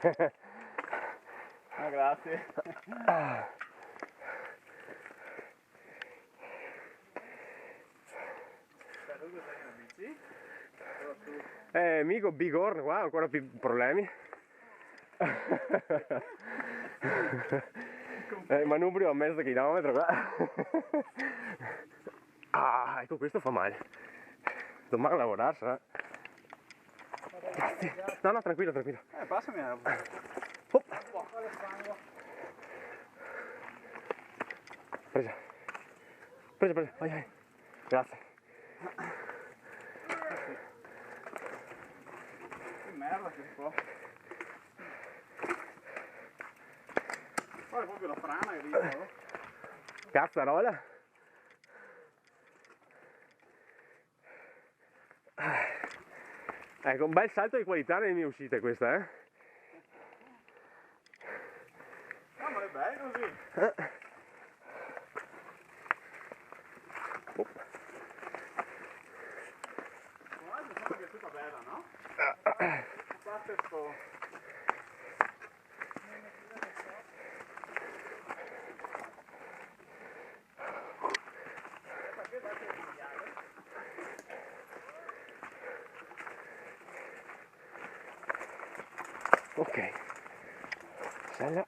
Ah, grazie. Amico Bigorn qua, ancora più problemi. Manubrio a mezzo chilometro qua. Ah, ecco, questo fa male. Domani a lavorare sarà. No, no, tranquillo, tranquillo. Passami la... Oh. Presa. Presa, presa, vai, vai. Grazie. Che merda che fa. Poi è proprio la frana che dico. Cazzarola. Ecco, un bel salto di qualità nelle mie uscite questa, No, ma è bello così. Oh. Ma diciamo che è tutta bella, no? A parte sto... Ok. Sella.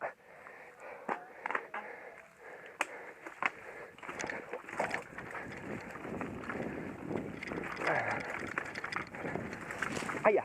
Aia.